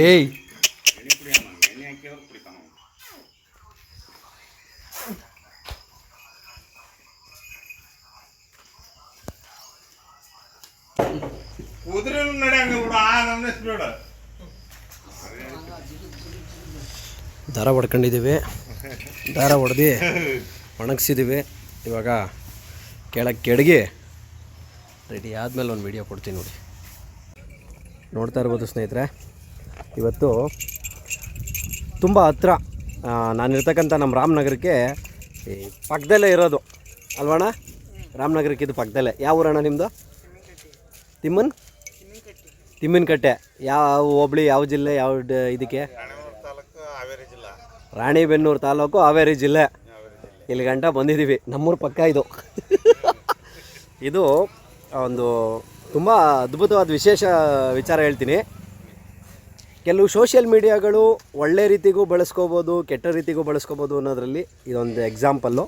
ಏಯ್ ದಾರ ಹೊಡ್ಕೊಂಡಿದ್ದೀವಿ. ದಾರ ಹೊಡೆದು ಒಣಗಿಸಿದ್ದೀವಿ. ಇವಾಗ ಕೆಳಗೆ ಕೆಡಗಿ ರೆಡಿ ಆದಮೇಲೆ ಒಂದು ವಿಡಿಯೋ ಕೊಡ್ತೀನಿ ನೋಡಿ. ನೋಡ್ತಾ ಇರ್ಬೋದು ಸ್ನೇಹಿತರೆ, ಇವತ್ತು ತುಂಬ ಹತ್ರ ನಾನಿರ್ತಕ್ಕಂಥ ನಮ್ಮ ರಾಮನಗರಕ್ಕೆ ಪಕ್ಕದಲ್ಲೇ ಇರೋದು ಅಲ್ವಣ್ಣ? ರಾಮನಗರಕ್ಕೆ ಇದು ಪಕ್ಕದಲ್ಲೇ. ಯಾವ ಊರಣ್ಣ ನಿಮ್ಮದು? ತಿಮ್ಮಿನಕಟ್ಟೆ. ಯಾವ ಹೋಬಳಿ, ಯಾವ ಜಿಲ್ಲೆ, ಯಾವ ಇದಕ್ಕೆ? ರಾಣಿಬೆನ್ನೂರು ತಾಲೂಕು, ಹಾವೇರಿ ಜಿಲ್ಲೆ. ಇಲ್ಲಿ ಗಂಟ ಬಂದಿದ್ದೀವಿ. ನಮ್ಮೂರು ಪಕ್ಕ ಇದು. ಇದು ಒಂದು ತುಂಬ ಅದ್ಭುತವಾದ ವಿಶೇಷ ವಿಚಾರ ಹೇಳ್ತೀನಿ. ಕೆಲವು ಸೋಷಿಯಲ್ ಮೀಡಿಯಾಗಳು ಒಳ್ಳೆ ರೀತಿಗೂ ಬಳಸ್ಕೋಬೋದು, ಕೆಟ್ಟ ರೀತಿಗೂ ಬಳಸ್ಕೋಬೋದು ಅನ್ನೋದರಲ್ಲಿ ಇದೊಂದು ಎಕ್ಸಾಂಪಲ್ಲು.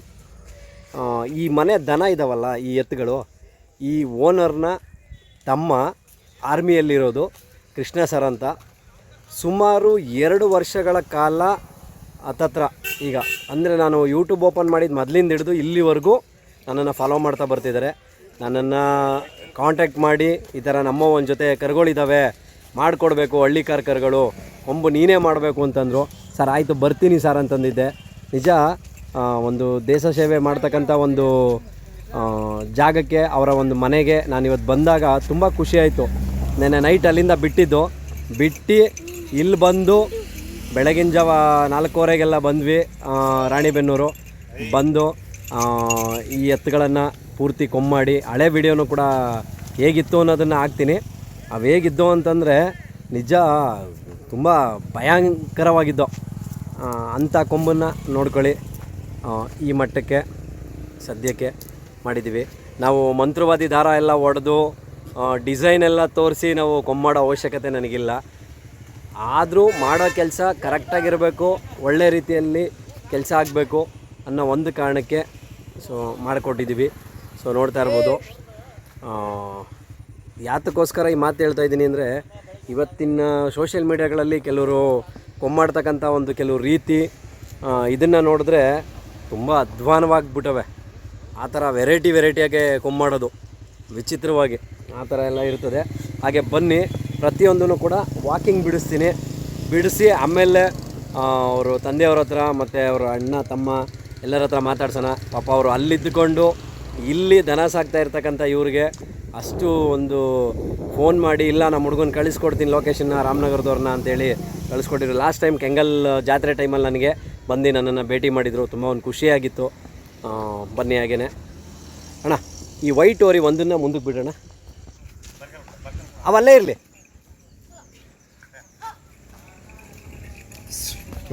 ಈ ಮನೆ ದನ ಇದ್ದಾವಲ್ಲ, ಈ ಎತ್ತುಗಳು, ಈ ಓನರ್ನ ತಮ್ಮ ಆರ್ಮಿಯಲ್ಲಿರೋದು ಕೃಷ್ಣ ಸರ್ ಅಂತ. ಸುಮಾರು 2 ವರ್ಷಗಳ ಕಾಲ ಹತ್ತತ್ರ ಈಗ ಅಂದರೆ ನಾನು ಯೂಟ್ಯೂಬ್ ಓಪನ್ ಮಾಡಿದ ಮೊದಲಿಂದ ಹಿಡಿದು ಇಲ್ಲಿವರೆಗೂ ನನ್ನನ್ನು ಫಾಲೋ ಮಾಡ್ತಾ ಬರ್ತಿದ್ದಾರೆ. ನನ್ನನ್ನು ಕಾಂಟ್ಯಾಕ್ಟ್ ಮಾಡಿ ಈ ಥರ ನಮ್ಮ ಒಂದು ಜೊತೆ ಕರುಗಳಿದ್ದಾವೆ, ಮಾಡಿಕೊಡ್ಬೇಕು, ಹಳ್ಳಿ ಕರುಗಳು, ಕೊಂಬು ನೀನೇ ಮಾಡಬೇಕು ಅಂತಂದರು. ಸರ್ ಆಯಿತು ಬರ್ತೀನಿ ಸರ್ ಅಂತಂದಿದ್ದೆ. ನಿಜ ಒಂದು ದೇಶ ಸೇವೆ ಮಾಡ್ತಕ್ಕಂಥ ಒಂದು ಜಾಗಕ್ಕೆ, ಅವರ ಒಂದು ಮನೆಗೆ ನಾನಿವತ್ತು ಬಂದಾಗ ತುಂಬ ಖುಷಿಯಾಯಿತು. ನೆನ್ನೆ ನೈಟ್ ಅಲ್ಲಿಂದ ಬಿಟ್ಟು ಇಲ್ಲಿ ಬಂದು ಬೆಳಗಿನ ಜಾವ 4:15 ಬಂದ್ವಿ. ರಾಣಿಬೆನ್ನೂರು ಬಂದು ಈ ಎತ್ತುಗಳನ್ನು ಪೂರ್ತಿ ಕೊಂಬಾಡಿ ಹಳೆ ವಿಡಿಯೋನು ಕೂಡ ಹೇಗಿತ್ತು ಅನ್ನೋದನ್ನು ಹಾಕ್ತೀನಿ. ಅವು ಹೇಗಿದ್ದು ಅಂತಂದರೆ ನಿಜ ತುಂಬ ಭಯಂಕರವಾಗಿದ್ದು. ಅಂಥ ಕೊಂಬನ್ನು ನೋಡ್ಕೊಳ್ಳಿ. ಈ ಮಟ್ಟಕ್ಕೆ ಸದ್ಯಕ್ಕೆ ಮಾಡಿದ್ದೀವಿ ನಾವು. ಮಂತ್ರವಾದಿ ದಾರ ಎಲ್ಲ ಹೊಡೆದು ಡಿಸೈನ್ ಎಲ್ಲ ತೋರಿಸಿ ನಾವು ಕೊಂಬಾಡೋ ಅವಶ್ಯಕತೆ ನನಗಿಲ್ಲ. ಆದರೂ ಮಾಡೋ ಕೆಲಸ ಕರೆಕ್ಟಾಗಿರಬೇಕು, ಒಳ್ಳೆ ರೀತಿಯಲ್ಲಿ ಕೆಲಸ ಆಗಬೇಕು ಅನ್ನೋ ಒಂದು ಕಾರಣಕ್ಕೆ ಮಾಡಿಕೊಟ್ಟಿದ್ದೀವಿ. ಸೊ ನೋಡ್ತಾ ಇರ್ಬೋದು. ಯಾತಕ್ಕೋಸ್ಕರ ಈ ಮಾತು ಹೇಳ್ತಾ ಇದ್ದೀನಿ ಅಂದರೆ, ಇವತ್ತಿನ ಸೋಷಿಯಲ್ ಮೀಡಿಯಾಗಳಲ್ಲಿ ಕೆಲವರು ಕೊಂಬಾಡ್ತಕ್ಕಂಥ ಒಂದು ಕೆಲವು ರೀತಿ ಇದನ್ನು ನೋಡಿದ್ರೆ ತುಂಬ ಅಧ್ವಾನವಾಗಿಬಿಟ್ಟವೆ. ಆ ಥರ ವೆರೈಟಿಯಾಗೆ ಕೊಂಬಾಡೋದು ವಿಚಿತ್ರವಾಗಿ ಆ ಥರ ಎಲ್ಲ ಇರ್ತದೆ. ಹಾಗೆ ಬನ್ನಿ, ಪ್ರತಿಯೊಂದೂ ಕೂಡ ವಾಕಿಂಗ್ ಬಿಡಿಸಿ ಆಮೇಲೆ ಅವರು ತಂದೆಯವ್ರ ಹತ್ರ ಮತ್ತು ಅವರ ಅಣ್ಣ ತಮ್ಮ ಎಲ್ಲರ ಹತ್ರ ಮಾತಾಡ್ಸೋಣ. ಪಾಪ ಅವರು ಅಲ್ಲಿದ್ದುಕೊಂಡು ಇಲ್ಲಿ ದನ ಸಾಕ್ತಾ ಇರ್ತಕ್ಕಂಥ ಇವ್ರಿಗೆ ಅಷ್ಟು ಒಂದು ಫೋನ್ ಮಾಡಿ, ಇಲ್ಲ ನಮ್ಮ ಹುಡುಗನ ಕಳಿಸ್ಕೊಡ್ತೀನಿ ಲೊಕೇಶನ್ನ ರಾಮನಗರದವ್ರನ್ನ ಅಂತೇಳಿ ಕಳಿಸ್ಕೊಟ್ಟಿದ್ರು. ಲಾಸ್ಟ್ ಟೈಮ್ ಕೆಂಗಲ್ ಜಾತ್ರೆ ಟೈಮಲ್ಲಿ ನನಗೆ ಬಂದು ನನ್ನನ್ನು ಭೇಟಿ ಮಾಡಿದರು. ತುಂಬ ಒಂದು ಖುಷಿಯಾಗಿತ್ತು. ಬನ್ನಿ ಹಾಗೇನೆ ಅಣ್ಣ, ಈ ವೈಟ್ ಓರಿ ಒಂದನ್ನು ಮುಂದಕ್ಕೆ ಬಿಡೋಣ, ಅವಲ್ಲೇ ಇರಲಿ.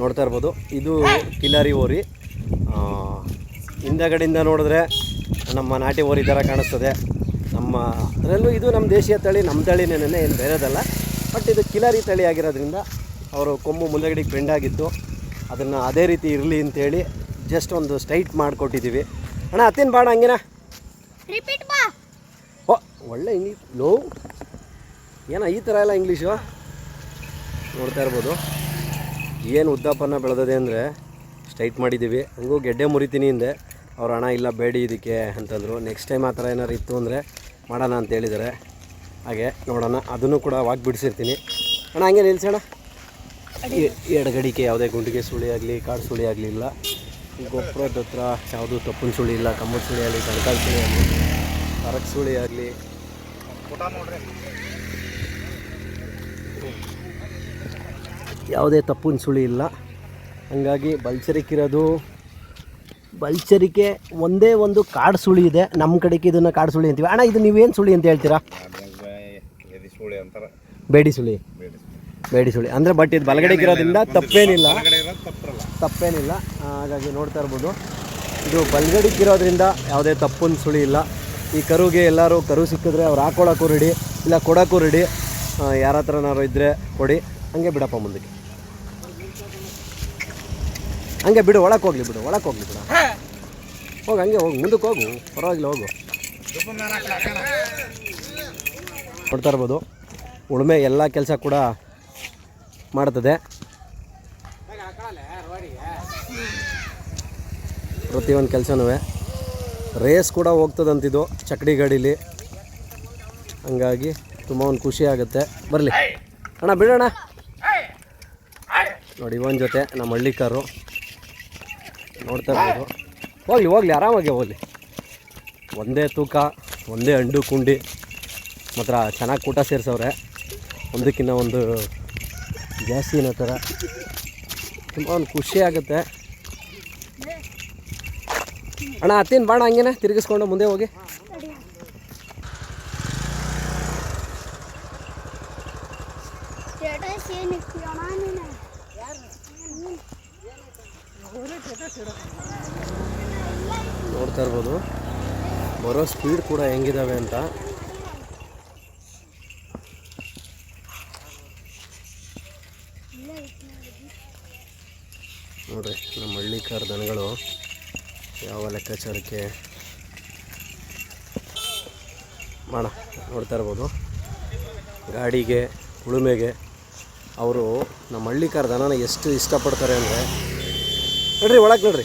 ನೋಡ್ತಾ ಇರ್ಬೋದು, ಇದು ಕಿಲಾರಿ ಓರಿ. ಹಿಂದಗಡೆಯಿಂದ ನೋಡಿದ್ರೆ ನಮ್ಮ ನಾಟಿ ಓರಿ ಥರ ಕಾಣಿಸ್ತದೆ. ನಮ್ಮ ಅದರಲ್ಲೂ ಇದು ನಮ್ಮ ದೇಶೀಯ ತಳಿ, ನಮ್ಮ ತಳಿನೇ, ಏನು ಬೇರೆದಲ್ಲ. ಬಟ್ ಇದು ಕಿಲಾರಿ ತಳಿ ಆಗಿರೋದ್ರಿಂದ ಅವರು ಕೊಂಬು ಮುಂದಗಡೆಗೆ ಬೆಂಡಾಗಿತ್ತು. ಅದನ್ನು ಅದೇ ರೀತಿ ಇರಲಿ ಅಂತೇಳಿ ಜಸ್ಟ್ ಒಂದು ಸ್ಟ್ರೈಟ್ ಮಾಡಿಕೊಟ್ಟಿದ್ದೀವಿ. ಅಣ್ಣ ಹತ್ತಿನ ಬಾಣ ಹಂಗಿನ ಓ ಒಳ್ಳೆ ಇಂಗ್ಲೀಷ್ ಲೋ ಏನೋ ಈ ಥರ ಎಲ್ಲ ಇಂಗ್ಲೀಷು. ನೋಡ್ತಾ ಇರ್ಬೋದು ಏನು ಉದ್ದಾಪನ ಬೆಳೆದಿದೆ ಅಂದರೆ ಸ್ಟ್ರೈಟ್ ಮಾಡಿದ್ದೀವಿ. ಹಂಗೂ ಗೆಡ್ಡೆ ಮುರಿತೀನಿ ಹಿಂದೆ. ಅವ್ರು ಹಣ ಇಲ್ಲ ಬೇಡಿ ಇದಕ್ಕೆ ಅಂತಂದರು. ನೆಕ್ಸ್ಟ್ ಟೈಮ್ ಆ ಥರ ಏನಾರು ಇತ್ತು ಅಂದರೆ ಮಾಡೋಣ ಅಂತ ಹೇಳಿದ್ದಾರೆ. ಹಾಗೆ ನೋಡೋಣ, ಅದನ್ನು ಕೂಡ ವಾಕ್ ಬಿಡಿಸಿರ್ತೀನಿ. ಅಣ್ಣ ಹಂಗೆ ನಿಲ್ಸೋಣ. ಎಡಗಡಿಕೆ ಯಾವುದೇ ಗುಂಡಿಗೆ ಸುಳಿ ಆಗಲಿ, ಕಾಡು ಸುಳಿ ಆಗಲಿ ಇಲ್ಲ. ಗೊಬ್ಬರದ ಹತ್ರ ಯಾವುದೂ ತಪ್ಪಿನ ಸುಳಿ ಇಲ್ಲ. ಕಂಬದ ಸುಳಿ ಆಗಲಿ, ಕಣಕಾಲು ಸುಳಿ ಆಗಲಿ, ಕರಕ್ ಸುಳಿ ಆಗಲಿ, ಯಾವುದೇ ತಪ್ಪಿನ ಸುಳಿ ಇಲ್ಲ. ಹಾಗಾಗಿ ಬಲ್ಚರಿಕೆ ಒಂದೇ ಒಂದು ಕಾಡು ಸುಳಿ ಇದೆ. ನಮ್ಮ ಕಡೆಗೆ ಇದನ್ನು ಕಾಡು ಸುಳಿ ಅಂತೀವಿ. ಅಣ್ಣ ಇದು ನೀವೇನು ಸುಳಿ ಅಂತ ಹೇಳ್ತೀರಾ? ಬೇಡಿ ಸುಳಿ ಅಂದರೆ ಬಟ್ ಇದು ಬಲಗಡೆಗೆ ಇರೋದ್ರಿಂದ ತಪ್ಪೇನಿಲ್ಲ. ಹಾಗಾಗಿ ನೋಡ್ತಾ ಇರ್ಬೋದು, ಇದು ಬಲಗಡೆಗೆ ಇರೋದ್ರಿಂದ ಯಾವುದೇ ತಪ್ಪಿನ ಸುಳಿ ಇಲ್ಲ. ಈ ಕರುಗೆ ಎಲ್ಲರೂ ಕರು ಸಿಕ್ಕಿದ್ರೆ ಅವ್ರು ಹಾಕೊಳ್ಳೋಕ್ಕೂ ರೆಡಿ, ಇಲ್ಲ ಕೊಡೋಕ್ಕೂ ರೆಡಿ. ಯಾರ ಹತ್ರನಾರು ಇದ್ದರೆ ಕೊಡಿ. ಹಂಗೆ ಬಿಡಪ್ಪ ಮುಂದಕ್ಕೆ, ಹಂಗೆ ಬಿಡು, ಒಳಕ್ಕೆ ಹೋಗ್ಲಿ ಬಿಡು ಹೋಗಿ, ಹಂಗೆ ಹೋಗು, ಮುಂದಕ್ಕೆ ಹೋಗು, ಪರವಾಗಿಲ್ಲ ಹೋಗು. ನೋಡ್ತಾ ಇರ್ಬೋದು ಉಳುಮೆ ಎಲ್ಲ ಕೆಲಸ ಕೂಡ ಮಾಡ್ತದೆ. ಪ್ರತಿಯೊಂದು ಕೆಲಸನೂ ರೇಸ್ ಕೂಡ ಹೋಗ್ತದಂತಿದ್ದು ಚಕ್ಕಡಿ ಗಾಡೀಲಿ. ಹಂಗಾಗಿ ತುಂಬ ಒಂದು ಖುಷಿ ಆಗುತ್ತೆ. ಬರಲಿ ಅಣ್ಣ ಬಿಡೋಣ. ನೋಡಿ ಇವನ್ ಜೊತೆ ನಮ್ಮ ಹಳ್ಳಿ ಕಾರು ನೋಡ್ತಾ ಇರ್ಬೋದು. ಹೋಗಲಿ ಆರಾಮಾಗಿ ಹೋಗಲಿ. ಒಂದೇ ತೂಕ, ಒಂದೇ ಅಂಡು ಕುಂಡಿ, ಮಾತ್ರ ಚೆನ್ನಾಗಿ ಕೂಟ ಸೇರಿಸವ್ರೆ. ಒಂದಕ್ಕಿಂತ ಒಂದು ಜಾಸ್ತಿ ಅನ್ನೋ ಥರ ತುಂಬ ಒಂದು ಖುಷಿ ಆಗುತ್ತೆ. ಅಣ್ಣ ಹತ್ತೀನಿ ಬಾಣ, ಹಂಗೇನೆ ತಿರುಗಿಸ್ಕೊಂಡು ಮುಂದೆ ಹೋಗಿ. ನೋಡ್ತಾ ಇರ್ಬೋದು ಬರೋ ಸ್ಪೀಡ್ ಕೂಡ ಹೆಂಗಿದಾವೆ ಅಂತ. ನೋಡ್ರಿ ನಮ್ಮ ಹಳ್ಳಿ ಕಾರ್ ದನಗಳು ಯಾವ ಲೆಕ್ಕಾಚಾರಕ್ಕೆ ಮಾಡ. ನೋಡ್ತಾ ಇರ್ಬೋದು ಗಾಡಿಗೆ ಉಳುಮೆಗೆ ಅವರು ನಮ್ಮ ಹಳ್ಳಿ ಕಾರ್ ದನನ ಎಷ್ಟು ಇಷ್ಟಪಡ್ತಾರೆ ಅಂದರೆ ನೋಡ್ರಿ. ಒಳಗೆ ನೋಡ್ರಿ,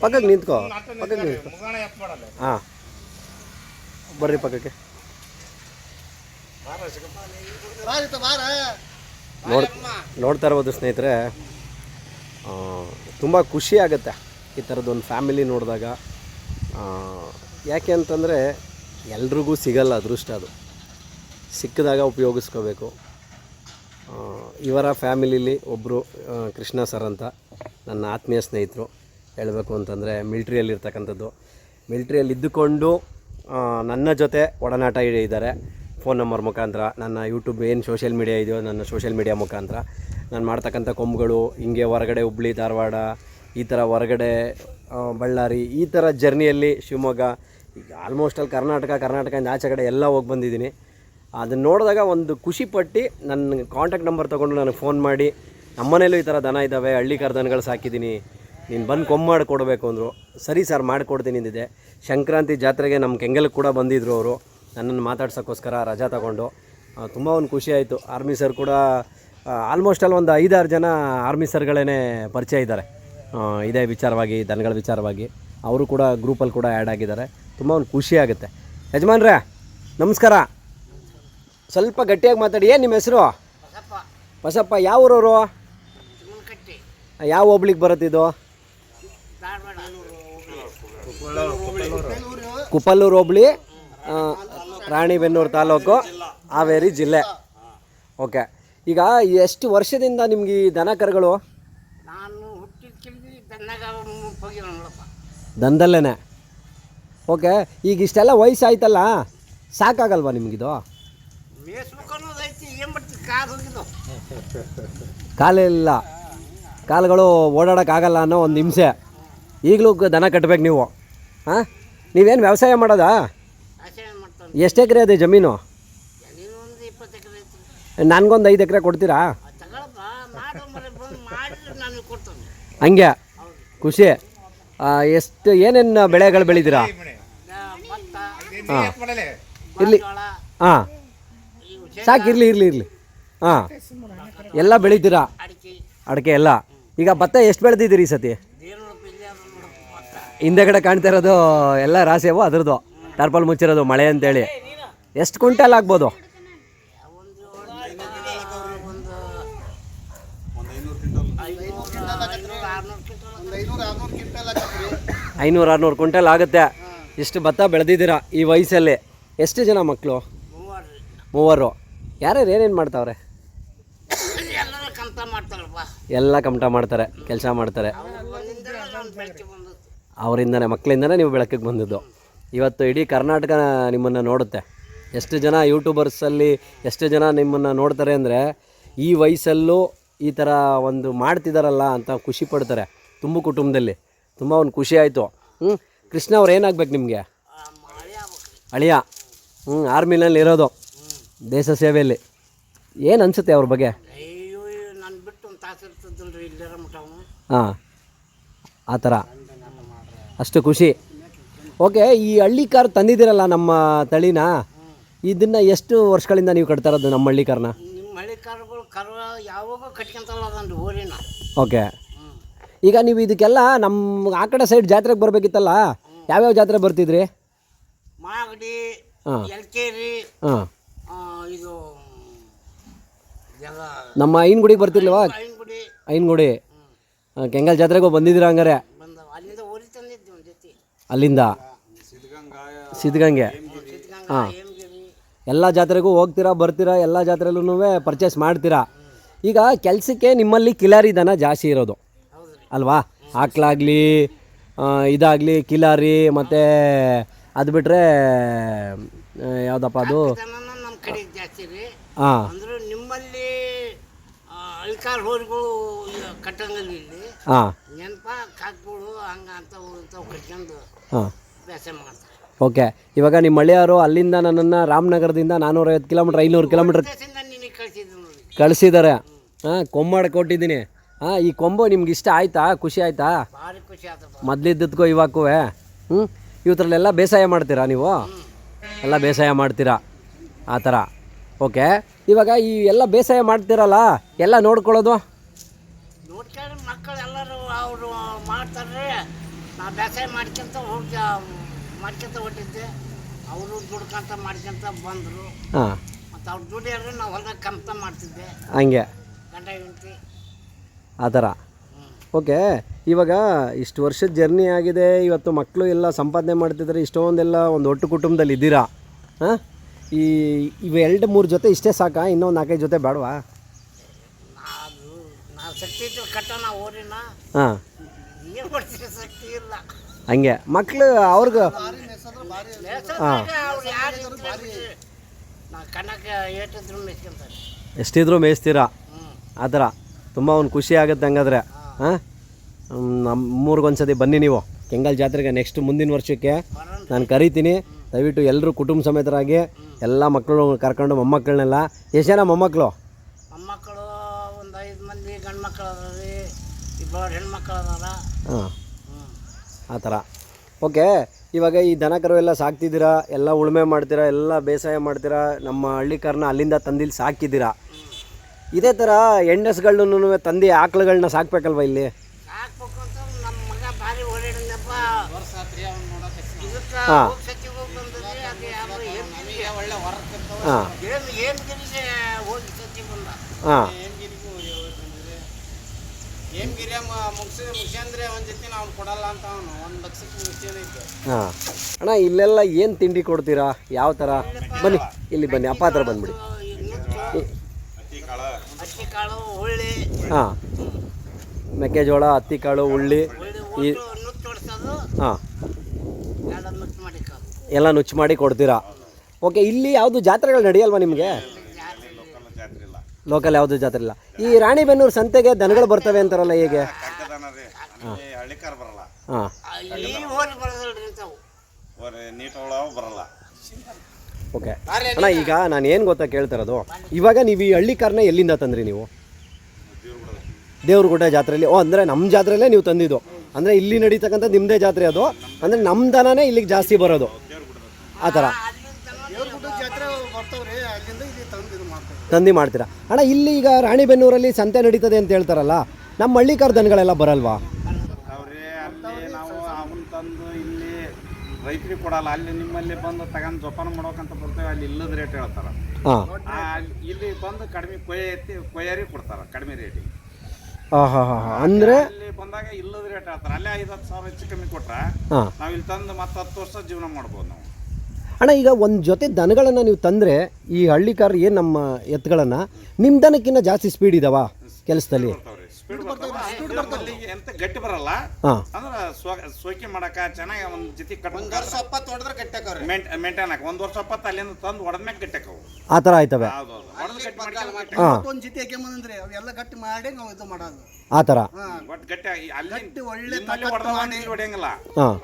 ಪಕ್ಕಕ್ಕೆ ನಿಂತ್ಕೋ. ಹಾಂ ಬರ್ರಿ ಪಕ್ಕಕ್ಕೆ. ನೋಡ್ತಾ ಇರ್ಬೋದು ಸ್ನೇಹಿತರೆ, ತುಂಬ ಖುಷಿ ಆಗುತ್ತೆ ಈ ಥರದ್ದೊಂದು ಫ್ಯಾಮಿಲಿ ನೋಡಿದಾಗ. ಯಾಕೆ ಅಂತಂದರೆ ಎಲ್ರಿಗೂ ಸಿಗಲ್ಲ ಅದೃಷ್ಟ. ಅದು ಸಿಕ್ಕಿದಾಗ ಉಪಯೋಗಿಸ್ಕೋಬೇಕು. ಇವರ ಫ್ಯಾಮಿಲಿಲಿ ಒಬ್ಬರು ಕೃಷ್ಣ ಸರ್ ಅಂತ ನನ್ನ ಆತ್ಮೀಯ ಸ್ನೇಹಿತರು. ಹೇಳಬೇಕು ಅಂತಂದರೆ ಮಿಲ್ಟ್ರಿಯಲ್ಲಿರ್ತಕ್ಕಂಥದ್ದು. ಮಿಲ್ಟ್ರಿಯಲ್ಲಿ ಇದ್ದುಕೊಂಡು ನನ್ನ ಜೊತೆ ಒಡನಾಟ ಇದ್ದಾರೆ. ಫೋನ್ ನಂಬರ್ ಮುಖಾಂತರ, ನನ್ನ ಯೂಟ್ಯೂಬ್ ಏನು ಸೋಷಿಯಲ್ ಮೀಡಿಯಾ ಇದೆಯೋ ನನ್ನ ಸೋಷಿಯಲ್ ಮೀಡಿಯಾ ಮುಖಾಂತರ ನಾನು ಮಾಡ್ತಕ್ಕಂಥ ಕೊಂಬುಗಳು ಹಿಂಗೆ ಹೊರಗಡೆ ಹುಬ್ಳಿ ಧಾರವಾಡ ಈ ಥರ ಹೊರಗಡೆ ಬಳ್ಳಾರಿ ಈ ಥರ ಜರ್ನಿಯಲ್ಲಿ ಶಿವಮೊಗ್ಗ ಈಗ ಆಲ್ಮೋಸ್ಟ್ ಅಲ್ಲಿ ಕರ್ನಾಟಕದಿಂದ ಆಚೆ ಕಡೆ ಎಲ್ಲ ಹೋಗಿ ಬಂದಿದ್ದೀನಿ. ಅದನ್ನು ನೋಡಿದಾಗ ಒಂದು ಖುಷಿಪಟ್ಟು ನನ್ನ ಕಾಂಟ್ಯಾಕ್ಟ್ ನಂಬರ್ ತೊಗೊಂಡು ನನಗೆ ಫೋನ್ ಮಾಡಿ, ನಮ್ಮನೇಲೂ ಈ ಥರ ದನ ಇದ್ದಾವೆ, ಹಳ್ಳಿ ಕಾರ್ ದನಗಳು ಸಾಕಿದ್ದೀನಿ, ನೀನು ಬಂದು ಕೊಂಬು ಮಾಡಿ ಕೊಡಬೇಕು ಅಂದರು. ಸರಿ ಸರ್ ಮಾಡಿಕೊಡ್ತೀನಿ ಅಂದಿದ್ದೆ. ಸಂಕ್ರಾಂತಿ ಜಾತ್ರೆಗೆ ನಮ್ಮ ಕೆಂಗಲ್ಗೆ ಕೂಡ ಬಂದಿದ್ದರು ಅವರು ನನ್ನನ್ನು ಮಾತಾಡ್ಸೋಕ್ಕೋಸ್ಕರ ರಜಾ ತಗೊಂಡು. ತುಂಬ ಒಂದು ಖುಷಿ ಆಯಿತು. ಆರ್ಮಿ ಸರ್ ಕೂಡ ಆಲ್ಮೋಸ್ಟ್ ಅಲ್ಲಿ ಒಂದು 5-6 ಜನ ಆರ್ಮಿ ಸರ್ಗಳೇ ಪರಿಚಯ ಇದ್ದಾರೆ ಇದೇ ವಿಚಾರವಾಗಿ, ದನಗಳ ವಿಚಾರವಾಗಿ. ಅವರು ಕೂಡ ಗ್ರೂಪಲ್ಲಿ ಕೂಡ ಆ್ಯಡ್ ಆಗಿದ್ದಾರೆ. ತುಂಬ ಒಂದು ಖುಷಿ ಆಗುತ್ತೆ. ಯಜಮಾನ್ರೇ ನಮಸ್ಕಾರ. ಸ್ವಲ್ಪ ಗಟ್ಟಿಯಾಗಿ ಮಾತಾಡಿ. ಏನು ನಿಮ್ಮ ಹೆಸರು? ಬಸಪ್ಪ. ಯಾವ ಊರವರು? ಯಾವ ಹೋಬ್ಳಿಗೆ ಬರುತ್ತಿದ್ದು? ಕುಪ್ಪಲ್ಲೂರು ಹೋಬಳಿ, ರಾಣಿಬೆನ್ನೂರು ತಾಲೂಕು, ಹಾವೇರಿ ಜಿಲ್ಲೆ. ಓಕೆ. ಈಗ ಎಷ್ಟು ವರ್ಷದಿಂದ ನಿಮ್ಗೆ ಈ ದನ ಕರುಗಳು? ದನದಲ್ಲೇ. ಓಕೆ. ಈಗ ಇಷ್ಟೆಲ್ಲ ವಯಸ್ಸಾಯ್ತಲ್ಲ, ಸಾಕಾಗಲ್ವಾ ನಿಮಗಿದು? ಕಾಲಿಲ್ಲ, ಕಾಲುಗಳು ಓಡಾಡೋಕ್ಕಾಗಲ್ಲ ಅನ್ನೋ ಒಂದು ಹಿಂಸೆ. ಈಗಲೂ ದನ ಕಟ್ಟಬೇಕು ನೀವು. ಹಾಂ, ನೀವೇನು ವ್ಯವಸಾಯ ಮಾಡೋದಾ? ಎಷ್ಟು ಎಕರೆ ಅದೇ ಜಮೀನು? ನನಗೊಂದು 5 ಎಕರೆ ಕೊಡ್ತೀರಾ? ಹಂಗೆ ಖುಷಿ. ಎಷ್ಟು ಏನೇನು ಬೆಳೆಗಳು ಬೆಳಿತೀರಾ? ಹಾಂ ಇರಲಿ. ಹಾಂ ಸಾಕು, ಇರಲಿ. ಹಾಂ ಎಲ್ಲ ಬೆಳಿತೀರಾ? ಅಡಿಕೆ ಎಲ್ಲ. ಈಗ ಭತ್ತ ಎಷ್ಟು ಬೆಳೆದಿದ್ದೀರಿ ಈ ಸತಿ? ಹಿಂದೆಗಡೆ ಕಾಣ್ತಾ ಇರೋದು ಎಲ್ಲ ರಾಸೇವು, ಅದ್ರದ್ದು ಟರ್ಪಲ್ ಮುಚ್ಚಿರೋದು ಮಳೆ ಅಂತೇಳಿ. ಎಷ್ಟು ಕ್ವಿಂಟಲ್ ಆಗ್ಬೋದು? 500-600 ಕ್ವಿಂಟಲ್ ಆಗುತ್ತೆ. ಇಷ್ಟು ಭತ್ತ ಬೆಳೆದಿದ್ದೀರಾ ಈ ವಯಸ್ಸಲ್ಲಿ. ಎಷ್ಟು ಜನ ಮಕ್ಕಳು? 3. ಯಾರ್ಯಾರು ಏನೇನು ಮಾಡ್ತಾವ್ರೆ? ಎಲ್ಲ ಕಮಟ ಮಾಡ್ತಾರೆ, ಕೆಲಸ ಮಾಡ್ತಾರೆ. ಅವರಿಂದನೇ, ಮಕ್ಕಳಿಂದನೇ ನೀವು ಬೆಳಕಿಗೆ ಬಂದಿದ್ದು. ಇವತ್ತು ಇಡೀ ಕರ್ನಾಟಕ ನಿಮ್ಮನ್ನು ನೋಡುತ್ತೆ. ಎಷ್ಟು ಜನ ಯೂಟ್ಯೂಬರ್ಸಲ್ಲಿ ಎಷ್ಟು ಜನ ನಿಮ್ಮನ್ನು ನೋಡ್ತಾರೆ ಅಂದರೆ ಈ ವಯಸ್ಸಲ್ಲೂ ಈ ಥರ ಒಂದು ಮಾಡ್ತಿದ್ದಾರಲ್ಲ ಅಂತ ಖುಷಿ ಪಡ್ತಾರೆ. ತುಂಬ ಕುಟುಂಬದಲ್ಲಿ ತುಂಬ ಒಂದು ಖುಷಿ ಆಯಿತು. ಕೃಷ್ಣ ಅವ್ರು ಏನಾಗಬೇಕು ನಿಮಗೆ? ಅಳಿಯ. ಆರ್ಮಿನಲ್ಲಿ ಇರೋದು, ದೇಶ ಸೇವೆಯಲ್ಲಿ. ಏನು ಅನಿಸುತ್ತೆ ಅವ್ರ ಬಗ್ಗೆ? ಹಾಂ, ಆ ಥರ ಅಷ್ಟು ಖುಷಿ. ಓಕೆ, ಈ ಹಳ್ಳಿ ಕಾರ್ ತಂದಿದ್ದೀರಲ್ಲ ನಮ್ಮ ತಳಿನ, ಇದನ್ನು ಎಷ್ಟು ವರ್ಷಗಳಿಂದ ನೀವು ಕಟ್ತಾ ಇರೋದು ನಮ್ಮ ಹಳ್ಳಿ ಕಾರ್ನ? ನಿಮ್ಮ ಹಳ್ಳಿ ಕಾರುಗಳು ಕರು ಯಾವಾಗ ಕಟ್ಕೊಂತಲ್ಲ ಅದೊಂದು ಊರಿನ. ಓಕೆ, ಈಗ ನೀವು ಇದಕ್ಕೆಲ್ಲ ನಮ್ಮ ಆ ಕಡೆ ಸೈಡ್ ಜಾತ್ರೆಗೆ ಬರಬೇಕಿತ್ತಲ್ಲ, ಯಾವ್ಯಾವ ಜಾತ್ರೆ ಬರ್ತಿದ್ರಿ? ಮಾಗಡಿ, ಹಾಂ ಎಲ್ಕೇರಿ, ಹಾಂ, ಇದು ಎಲ್ಲ ನಮ್ಮ ಐನಗುಡಿಗೆ ಬರ್ತಿರ್ಲಿವಾ? ಐನ್ಗುಡಿ ಐನಗುಡಿ ಕೆಂಗಲ್ ಜಾತ್ರೆಗೂ ಬಂದಿದ್ದೀರಾ ಹಂಗಾರೆ? ಬಂದವ. ಅಲ್ಲಿಂದ ಊರಿ ತಂದಿದ್ವಿ ಒಂದು ಜೊತೆ. ಅಲ್ಲಿಂದ ಸಿದ್ಧಗಂಗೆ ಸಿದ್ಧಗಂಗಾ, ಹೇಮಗಿರಿ. ಎಲ್ಲ ಜಾತ್ರೆಗೂ ಹೋಗ್ತೀರಾ ಬರ್ತೀರಾ, ಎಲ್ಲ ಜಾತ್ರೆಲ್ಲೂ ಪರ್ಚೇಸ್ ಮಾಡ್ತೀರಾ. ಈಗ ಕೆಲಸಕ್ಕೆ ನಿಮ್ಮಲ್ಲಿ ಕಿಲಾರಿ ದನ ಜಾಸ್ತಿ ಇರೋದು ಹೌದ್ರಿ. ಅಲ್ವಾ? ಆಕಳಾಗಲಿ ಇದಾಗಲಿ ಕಿಲಾರಿ, ಮತ್ತು ಅದು ಬಿಟ್ಟರೆ ಯಾವುದಪ್ಪ ಅದು, ದನನ ನಮ್ಮ ಕಡೆ ಜಾಸ್ತಿ ರೀ. ಹಾಂ, ಅಂದ್ರೆ ನಿಮ್ಮಲ್ಲಿ ಅಳ್ಕಾರ್ ಹೋರಿಗಳು ಕಟ್ಟಂಗಲ್ಲ ಇಲ್ಲಿ. ಹಾಂ ನೆನಪ ಕಾಕ್ಗಳು ಹಂಗ ಅಂತವು ಇಂಥವು ಕಟ್ಕೊಂಡು ಹಾಂ. ಬೇಸ ಮಾಡ್ತಾರೆ. ಓಕೆ, ಇವಾಗ ನಿಮ್ಮ ಹಳ್ಳಿಯವರು ಅಲ್ಲಿಂದ ನನ್ನನ್ನು ರಾಮನಗರದಿಂದ 450 ಕಿಲೋಮೀಟ್ರ್ 500 ಕಿಲೋಮೀಟ್ರ್ ದೇಶದಿಂದ ನಿನಗೆ ಕಳಿಸಿದ್ರು ನೋಡಿ. ಕಳಿಸಿದ್ದಾರೆ. ಹಾಂ, ಕೊಂಬಾಡ ಕೊಟ್ಟಿದ್ದೀನಿ. ಹಾಂ, ಈ ಕೊಂಬು ನಿಮ್ಗೆ ಇಷ್ಟ ಆಯ್ತಾ? ಖುಷಿ ಆಯ್ತಾ? ಭಾರಿ ಖುಷಿ ಆತಪ್ಪ. ಮೊದಲಿದ್ದಕ್ಕೂ ಇವಾಗೂ ಇವತ್ತರಲ್ಲೆಲ್ಲ ಬೇಸಾಯ ಮಾಡ್ತೀರಾ ನೀವು? ಎಲ್ಲ ಬೇಸಾಯ ಮಾಡ್ತೀರಾ ಆ ಥರ. ಓಕೆ, ಇವಾಗ ಈ ಎಲ್ಲ ಬೇಸಾಯ ಮಾಡ್ತೀರಲ್ಲ, ಎಲ್ಲ ನೋಡ್ಕೊಳ್ಳೋದು? ನೋಡ್ಕೊಂಡು ಮಕ್ಕಳು ಎಲ್ಲರೂ ಅವರು ಮಾಡ್ತಾರೆ. ನಾ ಬೇಸಾಯ ಮಾಡ್ಕೊಂತ ಹೋಗಿ ಮಾಡ್ಕೊಂತ ಹೊಟ್ಟಿದ್ದೆ. ಅವರು ದುಡ್ಕೊಂತ ಮಾಡ್ಕೊಂತ ಬಂದರು. ಹಾಂ, ಮತ್ತು ಅವ್ರು ದುಡಿಯೋರು ನಾವು ಹೊಲದಾಗ ಕಂತ ಮಾಡ್ತಿದ್ದೆ, ಹಂಗೆ ಗಂಡ ಹೆಂಡತಿ. ಆ ಥರ. ಓಕೆ, ಇವಾಗ ಇಷ್ಟು ವರ್ಷದ ಜರ್ನಿ ಆಗಿದೆ, ಇವತ್ತು ಮಕ್ಕಳು ಎಲ್ಲ ಸಂಪಾದನೆ ಮಾಡ್ತಿದ್ದಾರೆ, ಇಷ್ಟೊಂದೆಲ್ಲ ಒಂದು ಒಟ್ಟು ಕುಟುಂಬದಲ್ಲಿ ಇದ್ದೀರಾ. ಹಾಂ, ಇವು 2-3 ಜೊತೆ ಇಷ್ಟೇ ಸಾಕಾ? ಇನ್ನೊಂದು 4-5 ಜೊತೆ ಬೇಡವಾ? ನಾವು ಶಕ್ತಿ ಇತ್ತು ಕಟ್ಟೋಣ ಊರಿನ. ಹಾಂ, ಏನು ಮಾಡ್ತೀವಿ, ಶಕ್ತಿ ಇಲ್ಲ. ಹಂಗೆ ಮಕ್ಕಳು ಅವ್ರಿಗೆ ಅವ್ರು ಯಾರು ನಾವು ಕಣ್ಣಕ್ಕೆ ಏಟಿದ್ರು ಮೆಚ್ಕೊಂತಾರೆ. ಎಷ್ಟಿದ್ರು ಮೇಯಿಸ್ತೀರಾ ಆ ಥರ. ತುಂಬ ಒಂದು ಖುಷಿ ಆಗುತ್ತೆ ಹಂಗಾದ್ರೆ. ಹಾಂ, ನಮ್ಮೂರಿಗೊಂದ್ಸತಿ ಬನ್ನಿ ನೀವು ಕೆಂಗಲ್ ಜಾತ್ರೆಗೆ. ನೆಕ್ಸ್ಟ್ ಮುಂದಿನ ವರ್ಷಕ್ಕೆ ನಾನು ಕರಿತೀನಿ. ದಯವಿಟ್ಟು ಎಲ್ಲರೂ ಕುಟುಂಬ ಸಮೇತರಾಗಿ ಎಲ್ಲ ಮಕ್ಕಳು ಕರ್ಕೊಂಡು, ಮೊಮ್ಮಕ್ಕಳನ್ನೆಲ್ಲ. ಎಷ್ಟು ಜನ ಮೊಮ್ಮಕ್ಕಳು? ಮೊಮ್ಮಕ್ಕಳು ಒಂದು 5 ಮಂದಿ ಗಂಡು ಮಕ್ಕಳು ಅದಾವೆ, 2 ಹೆಣ್ಮಕ್ಳು ಅದಾರ. ಹಾಂ, ಆ ಥರ. ಓಕೆ, ಇವಾಗ ಈ ದನ ಕರು ಎಲ್ಲ ಸಾಕ್ತಿದ್ದೀರಾ, ಎಲ್ಲ ಉಳುಮೆ ಮಾಡ್ತೀರಾ, ಎಲ್ಲ ಬೇಸಾಯ ಮಾಡ್ತೀರಾ, ನಮ್ಮ ಹಳ್ಳಿಕಾರನ್ನ ಅಲ್ಲಿಂದ ತಂದಿಲ್ಲಿ ಸಾಕಿದ್ದೀರಾ. ಇದೇ ಥರ ಹೆಣ್ಣಸ್ಗಳನ್ನೂ ತಂದು ಆಕಳುಗಳನ್ನ ಸಾಕ್ಬೇಕಲ್ವ ಇಲ್ಲಿ? ಸಾಕ್ಬೇಕು ಅಂತ ನಮ್ಮ ಮಗ ಭಾರಿ ಓಡಾಡಿದಪ್ಪ. ಇದಕ್ಕೆ ಹಾಂ. ಸತಿಗೆ ಹೋಗಿ ಬಂದದ್ರಿ. ಅದು ಯಾರು ಹೇಮಗಿರಿಗೆ ಒಳ್ಳೆ ಹೊರತಿರ್ತಾವ. ಹಾಂ ಹೇಮಗಿರಿಗೆ ಹೋಗಿ ಸತಿ ಬಂದ. ಹಾಂ ಹೇಮಗಿರಿ ಮುಗಿಸಂದ್ರೆ ಒಂದು ಜೊತೆ ನಾವು ಕೊಡಲ್ಲ ಅಂತ ಅವನು 1 ಲಕ್ಷಕ್ಕೆ ಮುಗಿಸೇನಿದ್ದೆ. ಹಾಂ. ಅಣ್ಣ, ಇಲ್ಲೆಲ್ಲ ಏನು ತಿಂಡಿ ಕೊಡ್ತೀರಾ? ಯಾವ ಥರ? ಬನ್ನಿ, ಇಲ್ಲಿ ಬನ್ನಿ, ಅಪ್ಪ ಹತ್ರ ಬಂದ್ಬಿಡಿ. ಅಕ್ಕಿ ಕಾಳು, ಹುಳ್ಳಿ. ಹಾಂ, ಮೆಕ್ಕೆಜೋಳ, ಹತ್ತಿ ಕಾಳು, ಉಳ್ಳಿ, ಈ ನುಚ್ಚು ಹೊಡ್ಸೋದು, ಹಾಂ, ಎಲ್ಲ ನುಚ್ಚು ಮಾಡಿ ಕಾಳು. ಎಲ್ಲ ನುಚ್ಚು ಮಾಡಿ ಕೊಡ್ತೀರಾ. ಓಕೆ, ಇಲ್ಲಿ ಯಾವುದು ಜಾತ್ರೆಗಳು ನಡೆಯಲ್ವಾ ನಿಮಗೆ? ಲೋಕಲ್ ಯಾವುದು ಜಾತ್ರೆ ಇಲ್ಲ. ಈ ರಾಣಿಬೆನ್ನೂರು ಸಂತೆಗೆ ದನಗಳು ಬರ್ತವೆ ಅಂತಾರಲ್ಲ, ಹೇಗೆ? ಹಾಂ, ಈ ಹೋರಿ ಬರೋದಲ್ರಿ ಇಂಥವು. ಓಕೆ ಅಣ್ಣ, ಈಗ ನಾನು ಏನು ಗೊತ್ತಾ ಕೇಳ್ತಾ ಇರೋದು, ಇವಾಗ ನೀವು ಈ ಹಳ್ಳಿ ಕಾರ್ನ ಎಲ್ಲಿಂದ ತಂದ್ರಿ ನೀವು? ದೇವ್ರಗುಡ್ಡ ಜಾತ್ರೆಯಲ್ಲಿ. ಅಂದರೆ ನಮ್ಮ ಜಾತ್ರೆಯಲ್ಲೇ ನೀವು ತಂದಿದ್ದು? ಅಂದರೆ ಇಲ್ಲಿ ನಡೀತಕ್ಕಂಥ ನಿಮ್ಮದೇ ಜಾತ್ರೆ ಅದು? ಅಂದರೆ ನಮ್ಮ ದನನೇ ಇಲ್ಲಿಗೆ ಜಾಸ್ತಿ ಬರೋದು ಆ ಥರ ತಂದು ಮಾಡ್ತೀರಾ? ಅಣ್ಣ, ಇಲ್ಲಿ ಈಗ ರಾಣಿಬೆನ್ನೂರಲ್ಲಿ ಸಂತೆ ನಡೀತದೆ ಅಂತ ಹೇಳ್ತಾರಲ್ಲ, ನಮ್ಮ ಹಳ್ಳಿ ಕಾರ್ ದನಗಳೆಲ್ಲ ಬರಲ್ವಾ? ರೈತರಿಗೆ ಕೊಡಲ್ಲ, ಅಲ್ಲಿ ನಿಮ್ಮಲ್ಲಿ ಬಂದು ತಗೊಂಡು ಜೋಪಾನ ಮಾಡ್ಬೇಕಂತ ಬರ್ತೇವೆ, ಅಲ್ಲಿ ಇಲ್ಲದ ರೇಟ್ ಹೇಳ್ತಾರೆ. ಇಲ್ಲಿ ಬಂದು ಕಡಿಮೆ ಕೊಯ್ಯಾರಿ ಕೊಡ್ತಾರೆ ಕಡಿಮೆ ರೇಟಿಗೆ. ಅಂದರೆ ಇಲ್ಲಿ ಬಂದಾಗ ಇಲ್ಲದ ರೇಟ್ ಹೇಳ್ತಾರೆ. ಅಲ್ಲೇ 5-10 ಸಾವಿರ ಹೆಚ್ಚು ಕಮ್ಮಿ ಕೊಟ್ರೆ ನಾವು ಇಲ್ಲಿ ತಂದು ಮತ್ತೆ 10 ವರ್ಷ ಜೀವನ ಮಾಡ್ಬೋದು ನಾವು. ಅಣ್ಣ, ಈಗ ಒಂದು ಜೊತೆ ದನಗಳನ್ನು ನೀವು ತಂದರೆ, ಈ ಹಳ್ಳಿ ಕಾರ್ ಏನು ನಮ್ಮ ಎತ್ತುಗಳನ್ನು, ನಿಮ್ಮ ದನಕ್ಕಿಂತ ಜಾಸ್ತಿ ಸ್ಪೀಡ್ ಇದಾವ ಕೆಲಸದಲ್ಲಿ? ಎಂತ ಗಟ್ಟಿ ಬರಲ್ಲ, ಅಂದ್ರೆ ಸೋಕಿ ಮಾಡಕ ಚೆನ್ನಾಗಿ ಒಂದು ಜೊತೆ ಮೇಂಟೈನ್ ಹಾಕ 1 ವರ್ಷ 20 ಅಲ್ಲಿಂದ ತಂದು ಹೊಡೆದ್ಮ್ಯಾಗ ಗಟ್ಟಿ ಹಾಕವು ಆ ಥರ ಆಯ್ತವೆ. ಆ ಥರ ಹೊಡೆಯಂಗಿಲ್ಲ.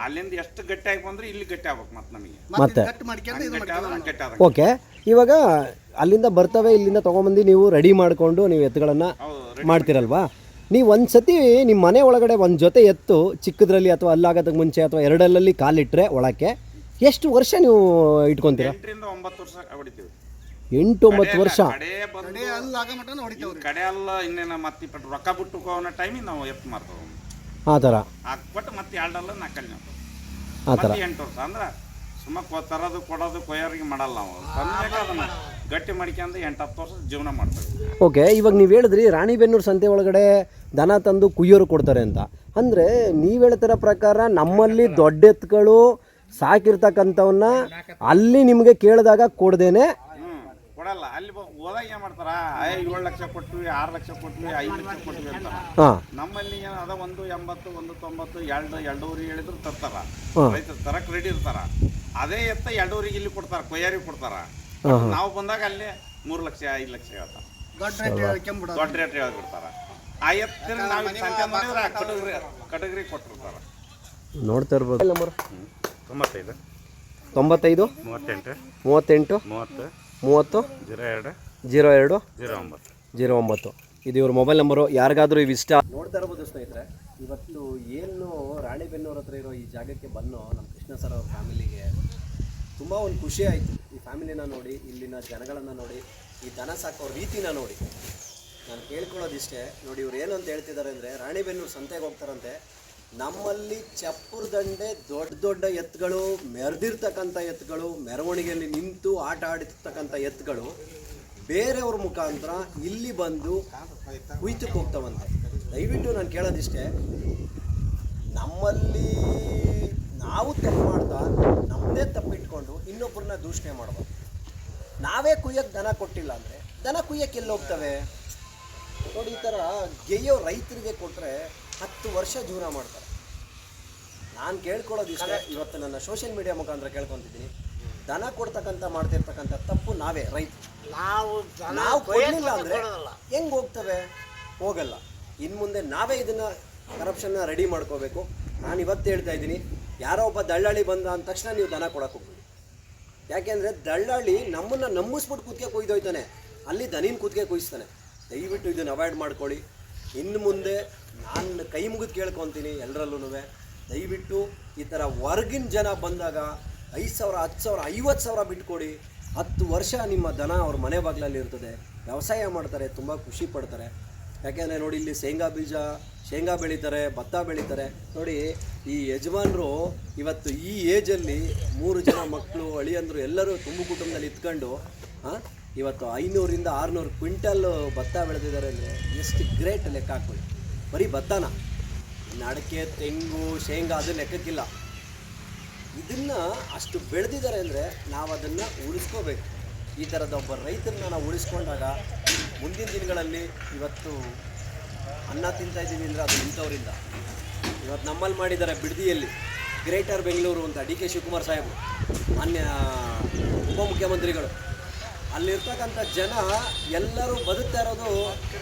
ಅಲ್ಲಿಂದ ಎಷ್ಟು ಗಟ್ಟಿ ಆಗಿ ಬಂದ್ರೆ ಇಲ್ಲಿ ಗಟ್ಟಿ ಆಗ್ಬೇಕು ಮತ್ತೆ ನಮಗೆ. ಮತ್ತೆ ಓಕೆ, ಇವಾಗ ಅಲ್ಲಿಂದ ಬರ್ತವೆ, ಇಲ್ಲಿಂದ ತೊಗೊಂಬಂದು ನೀವು ರೆಡಿ ಮಾಡಿಕೊಂಡು ನೀವು ಎತ್ತುಗಳನ್ನು ಮಾಡ್ತೀರಲ್ವಾ? ನೀವು ಒಂದು ಸತಿ ನಿಮ್ಮ ಮನೆ ಒಳಗಡೆ ಒಂದು ಜೊತೆ ಎತ್ತು ಚಿಕ್ಕದ್ರಲ್ಲಿ ಅಥವಾ ಅಲ್ಲಾಗೋದಕ್ಕೆ ಮುಂಚೆ ಅಥವಾ ಎರಡಲ್ಲಲ್ಲಿ ಕಾಲಿಟ್ಟರೆ ಒಳಕ್ಕೆ ಎಷ್ಟು ವರ್ಷ ನೀವು ಇಟ್ಕೊತೀರಾ? 8 ರಿಂದ 9 ವರ್ಷ ಹೊಡಿತೀವಿ. 8-9 ವರ್ಷ. ಕಡೆ ಕಡೆ ಅಲ್ಲ ಇನ್ನೇನು ಮತ್ತೆ ಇಪ್ಪಟ್ಟು ರೊಕ್ಕ ಬಿಟ್ಟು ಅನ್ನೋ ಟೈಮಿಗೆ ನಾವು ಎತ್ತು ಮಾರ್ತೇವೆ. ಆ ಥರ ಹಾಕ್ಬಿಟ್ಟು ಮತ್ತೆ 2 ನಾಲ್ಕಲ್ಲಿ ನಾವು ಆ ಥರ 8 ವರ್ಷ ಅಂದ್ರೆ ಸುಮ್ಮ ತರೋದು ಕೊಡೋದು ಕೊಯ್ಯೋರಿಗೆ ಮಾಡಲ್ಲ ನಾವು. ತಂದಾಗ ಅದನ್ನು ಗಟ್ಟಿ ಮಾಡ್ಕೊಂಡು 8-10 ವರ್ಷ ಜೀವನ ಮಾಡ್ತೇವೆ. ಓಕೆ, ಇವಾಗ ನೀವು ಹೇಳಿದ್ರಿ ರಾಣಿಬೆನ್ನೂರು ಸಂತೆ ಒಳಗಡೆ ದನ ತಂದು ಕುಯ್ಯೋರು ಕೊಡ್ತಾರೆ ಅಂತ. ಅಂದರೆ ನೀವು ಹೇಳ್ತಿರೋ ಪ್ರಕಾರ ನಮ್ಮಲ್ಲಿ ದೊಡ್ಡ ಎತ್ತುಗಳು ಸಾಕಿರ್ತಕ್ಕಂಥವನ್ನ ಅಲ್ಲಿ ನಿಮಗೆ ಕೇಳಿದಾಗ ಕೊಡ್ದೇನೆ ಕೊಡಲ್ಲ. ಅಲ್ಲಿ ಹೋದಾಗ ಏನು ಮಾಡ್ತಾರ, 7 ಲಕ್ಷ ಕೊಟ್ವಿ, 6 ಲಕ್ಷ ಕೊಟ್ವಿ, 5 ಲಕ್ಷ ಕೊಟ್ವಿ ಅಂತಾರ. ಹಾಂ, ನಮ್ಮಲ್ಲಿ ಏನು ಅದ 180, 190, 2 ಹೇಳಿದ್ರು ತರ್ತಾರ. ರೈತರು ತರಕ್ ರೆಡಿ ಇರ್ತಾರ. ಅದೇ ಎತ್ತ 2 ಇಲ್ಲಿ ಕೊಡ್ತಾರ, ಕೊಯ್ಯಾರಿಗೆ ಕೊಡ್ತಾರ. ನಾವು ಬಂದಾಗ ಅಲ್ಲಿ 3 ಲಕ್ಷ 5 ಲಕ್ಷ ಹೇಳ್ತಾರ. ದೊಡ್ಡ ರೇಟ್ ಹೇಳ್ಬಿಡ್ತಾರ. ಆ ಎತ್ತಿನ ನಾವು ಸಂಖ್ಯೆ ನೋಡಿದ್ರೆ ಕಟಗರಿ ಕೊಟ್ಟಿರ್ತಾರ. ನೋಡ್ತಾ ಇರ್ಬೋದು. ನಂಬರ್ 95 95 38 38 30 30 02 09 09. ಇದು ಇವ್ರ ಮೊಬೈಲ್ ನಂಬರು. ಯಾರಿಗಾದ್ರೂ ಇವು ಇಷ್ಟ ನೋಡ್ತಾ ಇರ್ಬೋದು ಸ್ನೇಹಿತರೆ. ಇವತ್ತು ಏನು ರಾಣಿಬೆನ್ನೂರು ಹತ್ರ ಇರೋ ಈ ಜಾಗಕ್ಕೆ ಬಂದು ನಮ್ಮ ಕೃಷ್ಣ ಸರ್ ಅವ್ರ ಫ್ಯಾಮಿಲಿಗೆ ತುಂಬ ಒಂದು ಖುಷಿ ಆಯಿತು. ಈ ಫ್ಯಾಮಿಲಿನ ನೋಡಿ, ಇಲ್ಲಿನ ಜನಗಳನ್ನು ನೋಡಿ, ಈ ದನ ಸಾಕೋ ರೀತಿನ ನೋಡಿ. ನಾನು ಕೇಳ್ಕೊಳ್ಳೋದಿಷ್ಟೇ ನೋಡಿ, ಇವ್ರು ಏನು ಅಂತ ಹೇಳ್ತಿದ್ದಾರೆ ಅಂದರೆ ರಾಣಿಬೆನ್ನೂರು ಸಂತೆಗೆ ಹೋಗ್ತಾರಂತೆ. ನಮ್ಮಲ್ಲಿ ಚಪ್ಪುರ ದಂಡೆ ದೊಡ್ಡ ದೊಡ್ಡ ಎತ್ತುಗಳು, ಮೆರೆದಿರ್ತಕ್ಕಂಥ ಎತ್ತುಗಳು, ಮೆರವಣಿಗೆಯಲ್ಲಿ ನಿಂತು ಆಟ ಆಡಿರ್ತಕ್ಕಂಥ ಎತ್ತುಗಳು ಬೇರೆಯವ್ರ ಮುಖಾಂತರ ಇಲ್ಲಿ ಬಂದು ಕುಯ್ತಕ್ಕೆ ಹೋಗ್ತಾವಂತೆ. ದಯವಿಟ್ಟು ನಾನು ಕೇಳೋದಿಷ್ಟೇ, ನಮ್ಮಲ್ಲಿ ನಾವು ತಪ್ಪು ಮಾಡ್ತಾ ನಮ್ಮದೇ ತಪ್ಪಿಟ್ಕೊಂಡು ಇನ್ನೊಬ್ಬರನ್ನ ದೂಷಣೆ ಮಾಡ್ಬೋದು. ನಾವೇ ಕುಯ್ಯಕ್ಕೆ ದನ ಕೊಟ್ಟಿಲ್ಲ ಅಂದರೆ ದನ ಕುಯ್ಯಕ್ಕೆ ಎಲ್ಲಿ ಹೋಗ್ತವೆ ನೋಡಿ. ಈ ಥರ ಗೆಯ್ಯೋ ರೈತರಿಗೆ ಕೊಟ್ಟರೆ 10 ವರ್ಷ ಜೀವನ ಮಾಡ್ತಾರೆ. ನಾನು ಕೇಳ್ಕೊಳ್ಳೋದಿಷ್ಟೇ, ಇವತ್ತು ನನ್ನ ಸೋಷಿಯಲ್ ಮೀಡಿಯಾ ಮುಖಾಂತರ ಕೇಳ್ಕೊತಿದ್ದೀನಿ, ದನ ಕೊಡ್ತಕ್ಕಂಥ ಮಾಡ್ತಿರ್ತಕ್ಕಂಥ ತಪ್ಪು ನಾವೇ ರೈತರು. ನಾವು ಕೊಡಲಿಲ್ಲ ಅಂದರೆ ಹೆಂಗೆ ಹೋಗ್ತವೆ? ಹೋಗಲ್ಲ. ಇನ್ನು ಮುಂದೆ ನಾವೇ ಇದನ್ನು ಕರಪ್ಷನ್ನ ರೆಡಿ ಮಾಡ್ಕೋಬೇಕು. ನಾನು ಇವತ್ತು ಹೇಳ್ತಾ ಇದ್ದೀನಿ, ಯಾರೋ ಒಬ್ಬ ದಳ್ಳಾಳಿ ಬಂದ ಅಂದ ತಕ್ಷಣ ನೀವು ದನ ಕೊಡೋಕೆ ಹೋಗ್ಬಿಡಿ. ಯಾಕೆಂದರೆ ದಳ್ಳಾಳಿ ನಮ್ಮನ್ನು ನಂಬಿಸ್ಬಿಟ್ಟು ಕೂತ್ಕೆ ಕೊಯ್ದೋಯ್ತಾನೆ, ಅಲ್ಲಿ ದನಿನ ಕೂತ್ಕೆ ಕೊಯ್ಸ್ತಾನೆ. ದಯವಿಟ್ಟು ಇದನ್ನು ಅವಾಯ್ಡ್ ಮಾಡ್ಕೊಳ್ಳಿ. ಇನ್ನು ಮುಂದೆ ನಾನು ಕೈ ಮುಗಿದು ಕೇಳ್ಕೊತೀನಿ ಎಲ್ಲರಲ್ಲೂ, ದಯವಿಟ್ಟು ಈ ಥರ ಹೊರ್ಗಿನ ಜನ ಬಂದಾಗ 5,000, 10,000, 50,000 ಬಿಟ್ಕೊಡಿ. 10 ವರ್ಷ ನಿಮ್ಮ ದನ ಅವ್ರ ಮನೆ ಬಾಗಿಲಲ್ಲಿ ಇರ್ತದೆ, ವ್ಯವಸಾಯ ಮಾಡ್ತಾರೆ, ತುಂಬ ಖುಷಿ ಪಡ್ತಾರೆ. ಯಾಕೆಂದರೆ ನೋಡಿ, ಇಲ್ಲಿ ಶೇಂಗಾ ಬೆಳೀತಾರೆ, ಭತ್ತ ಬೆಳೀತಾರೆ. ನೋಡಿ, ಈ ಯಜಮಾನರು ಇವತ್ತು ಈ ಏಜಲ್ಲಿ 3 ಜನ ಮಕ್ಕಳು, ಅಳಿಯಂದರು ಎಲ್ಲರೂ ತುಂಬ ಕುಟುಂಬದಲ್ಲಿ ಇತ್ಕೊಂಡು ಇವತ್ತು 500ರಿಂದ 600 ಕ್ವಿಂಟಲ್ ಭತ್ತ ಬೆಳೆದಿದ್ದಾರೆ ಅಂದರೆ ಎಷ್ಟು ಗ್ರೇಟ್ ಲೆಕ್ಕ ಹಾಕ್ಕೊಳ್ಳಿ. ಬರೀ ಭತ್ತನ, ಇನ್ನು ಅಡಿಕೆ, ತೆಂಗು, ಶೇಂಗಾ ಅದು ಲೆಕ್ಕಕ್ಕಿಲ್ಲ. ಇದನ್ನು ಅಷ್ಟು ಬೆಳೆದಿದ್ದಾರೆ ಅಂದರೆ ನಾವು ಅದನ್ನು ಉಳಿಸ್ಕೋಬೇಕು. ಈ ಥರದ ಒಬ್ಬ ರೈತರನ್ನ ನಾವು ಉಳಿಸ್ಕೊಂಡಾಗ ಮುಂದಿನ ದಿನಗಳಲ್ಲಿ ಇವತ್ತು ಅನ್ನ ತಿಂತಾಯಿದ್ದೀವಿ ಅಂದರೆ ಅದು ಇಂಥವರಿಂದ. ಇವತ್ತು ನಮ್ಮಲ್ಲಿ ಮಾಡಿದ್ದಾರೆ ಬಿಡದಿಯಲ್ಲಿ, ಗ್ರೇಟರ್ ಬೆಂಗಳೂರು ಅಂತ, ಡಿ ಕೆ ಶಿವಕುಮಾರ್ ಸಾಹೇಬರು, ಮಾನ್ಯ ಉಪಮುಖ್ಯಮಂತ್ರಿಗಳು. ಅಲ್ಲಿರ್ತಕ್ಕಂಥ ಜನ ಎಲ್ಲರೂ ಬದುಕ್ತಾ ಇರೋದು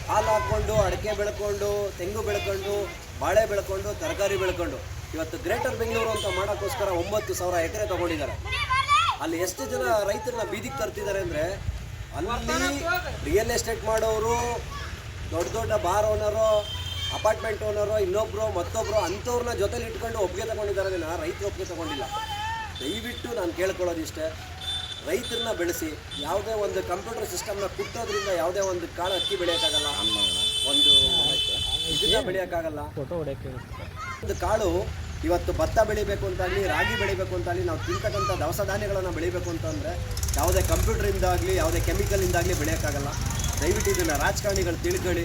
ಹಾಲು ಹಾಕ್ಕೊಂಡು, ಅಡಿಕೆ ಬೆಳ್ಕೊಂಡು, ತೆಂಗು ಬೆಳ್ಕೊಂಡು, ಬಾಳೆ ಬೆಳ್ಕೊಂಡು, ತರಕಾರಿ ಬೆಳ್ಕೊಂಡು. ಇವತ್ತು ಗ್ರೇಟರ್ ಬೆಂಗಳೂರು ಅಂತ ಮಾಡೋಕ್ಕೋಸ್ಕರ 9,000 ಎಕರೆ ತೊಗೊಂಡಿದ್ದಾರೆ. ಅಲ್ಲಿ ಎಷ್ಟು ಜನ ರೈತರನ್ನ ಬೀದಿಗೆ ತರ್ತಿದ್ದಾರೆ ಅಂದರೆ, ಅಲ್ಲಿ ರಿಯಲ್ ಎಸ್ಟೇಟ್ ಮಾಡೋರು, ದೊಡ್ಡ ದೊಡ್ಡ ಬಾರ್ ಓನರು, ಅಪಾರ್ಟ್ಮೆಂಟ್ ಓನರು, ಇನ್ನೊಬ್ಬರು ಮತ್ತೊಬ್ಬರು ಅಂಥವ್ರನ್ನ ಜೊತೆಲಿ ಇಟ್ಕೊಂಡು ಒಪ್ಪಿಗೆ ತೊಗೊಂಡಿದ್ದಾರೆ. ರೈತರು ಒಪ್ಪಿಗೆ ತೊಗೊಂಡಿಲ್ಲ. ದಯವಿಟ್ಟು ನಾನು ಕೇಳ್ಕೊಳ್ಳೋದಿಷ್ಟೇ, ರೈತರನ್ನ ಬೆಳೆಸಿ. ಯಾವುದೇ ಒಂದು ಕಂಪ್ಯೂಟರ್ ಸಿಸ್ಟಮ್ನ ಕುಟ್ಟೋದ್ರಿಂದ ಯಾವುದೇ ಒಂದು ಕಾಳು ಅಕ್ಕಿ ಬೆಳೆಯೋಕ್ಕಾಗಲ್ಲ, ಒಂದು ಇದನ್ನ ಬೆಳೆಯೋಕ್ಕಾಗಲ್ಲ. ಒಂದು ಕಾಳು ಇವತ್ತು ಭತ್ತ ಬೆಳಿಬೇಕು ಅಂತಾಗಲಿ, ರಾಗಿ ಬೆಳಿಬೇಕು ಅಂತಾಗಲಿ, ನಾವು ತಿಂತಕ್ಕಂಥ ದವಸ ಧಾನ್ಯಗಳನ್ನು ಬೆಳಿಬೇಕು ಅಂತಂದರೆ ಯಾವುದೇ ಕಂಪ್ಯೂಟರಿಂದಾಗಲಿ, ಯಾವುದೇ ಕೆಮಿಕಲಿಂದಾಗಲಿ ಬೆಳೆಯೋಕ್ಕಾಗಲ್ಲ. ದಯವಿಟ್ಟು ಇದನ್ನು ರಾಜಕಾರಣಿಗಳು ತಿಳ್ಕೊಳ್ಳಿ.